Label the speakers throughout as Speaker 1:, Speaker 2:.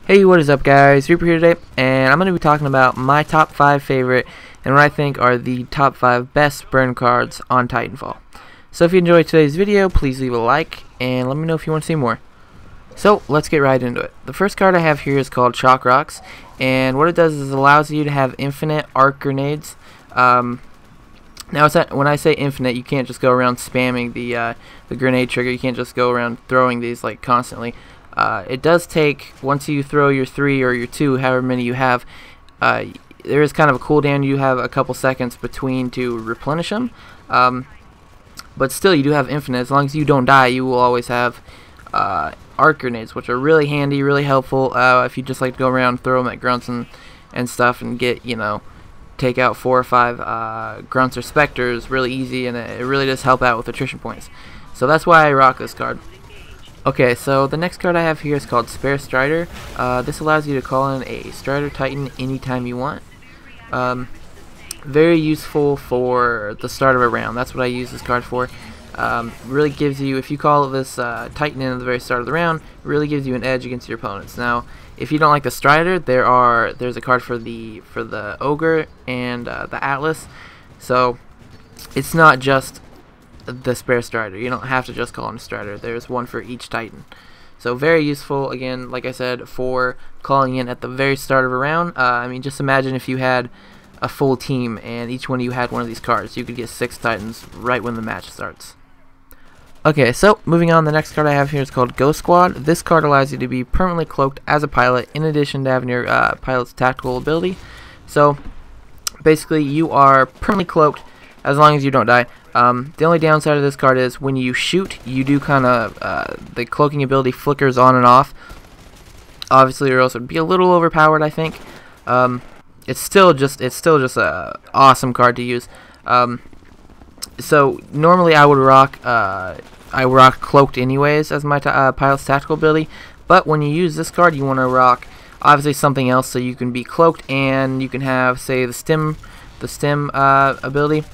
Speaker 1: Hey, what is up guys? Reaper here today, and I'm going to be talking about my top 5 favorite and what I think are the top 5 best burn cards on Titanfall. So if you enjoyed today's video, please leave a like and let me know if you want to see more. So let's get right into it. The first card I have here is called Shock Rocks, and what it does is it allows you to have infinite arc grenades. Now when I say infinite, you can't just go around spamming the grenade trigger. You can't just go around throwing these like constantly. It does take, once you throw your 3 or your 2, however many you have, there is kind of a cooldown. You have a couple seconds between to replenish them, but still you do have infinite. As long as you don't die, you will always have arc grenades, which are really handy, really helpful if you just like to go around, throw them at grunts and stuff, and get, take out 4 or 5 grunts or specters really easy, and it really does help out with attrition points. So that's why I rock this card. Okay, so the next card I have here is called STRYDER. This allows you to call in a Strider Titan anytime you want. Very useful for the start of a round. That's what I use this card for. Really gives you, if you call this Titan in at the very start of the round, it really gives you an edge against your opponents. Now, if you don't like the Strider, there's a card for the Ogre and the Atlas. So it's not just the spare Strider. You don't have to just call him Strider. There's one for each Titan. So very useful, again, like I said, for calling in at the very start of a round. I mean, just imagine if you had a full team and each one of you had one of these cards. You could get 6 Titans right when the match starts. Okay, so moving on, the next card I have here is called Ghost Squad. This card allows you to be permanently cloaked as a pilot in addition to having your pilot's tactical ability. So basically you are permanently cloaked as long as you don't die. The only downside of this card is when you shoot, you do kind of, the cloaking ability flickers on and off. Obviously, or else it would be a little overpowered, I think. It's still just a awesome card to use. So normally I would rock, cloaked anyways as my pilot's tactical ability. But when you use this card, you want to rock obviously something else so you can be cloaked and you can have, say, the stim ability.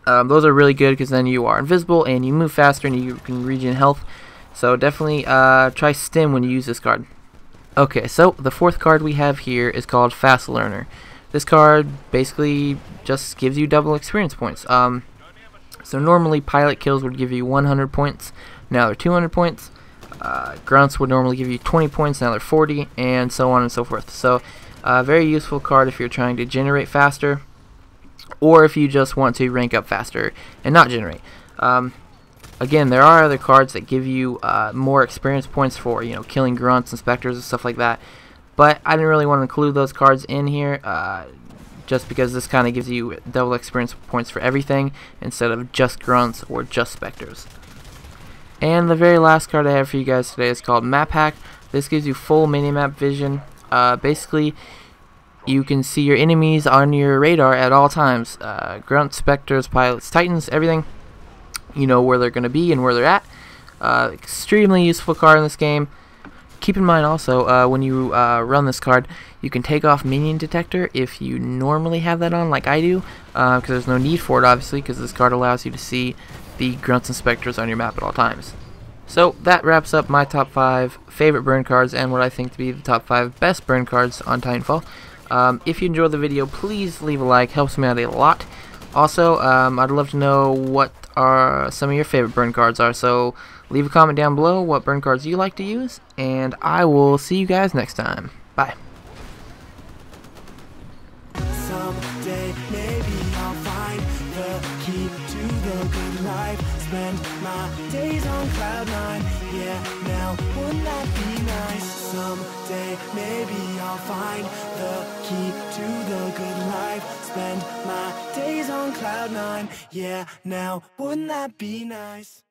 Speaker 1: Those are really good because then you are invisible and you move faster and you can regen health. So definitely try Stim when you use this card. Okay, so the fourth card we have here is called Fast Learner. This card basically just gives you double experience points. So normally pilot kills would give you 100 points, now they're 200 points. Grunts would normally give you 20 points, now they're 40, and so on and so forth. So very useful card if you're trying to generate faster, or if you just want to rank up faster and not generate. Again, there are other cards that give you more experience points for killing grunts and specters and stuff like that, but I didn't really want to include those cards in here just because this kind of gives you double experience points for everything instead of just grunts or just specters. And the very last card I have for you guys today is called Map Hack. This gives you full minimap vision. Basically, you can see your enemies on your radar at all times. Grunts, specters, pilots, titans, everything. You know where they're going to be and where they're at. Extremely useful card in this game. Keep in mind also, when you run this card, you can take off minion detector if you normally have that on, like I do, because there's no need for it, obviously, because this card allows you to see the grunts and specters on your map at all times. So that wraps up my top 5 favorite burn cards and what I think to be the top 5 best burn cards on Titanfall. If you enjoyed the video, please leave a like, helps me out a lot. Also, I'd love to know what are some of your favorite burn cards are, so leave a comment down below what burn cards you like to use, and I will see you guys next time. Bye.
Speaker 2: Someday maybe I'll find the key to the good life. Spend my days on cloud 9. Yeah, now wouldn't that be nice? Someday maybe I'll find the key to the good life. Spend my days on cloud 9. Yeah, now wouldn't that be nice?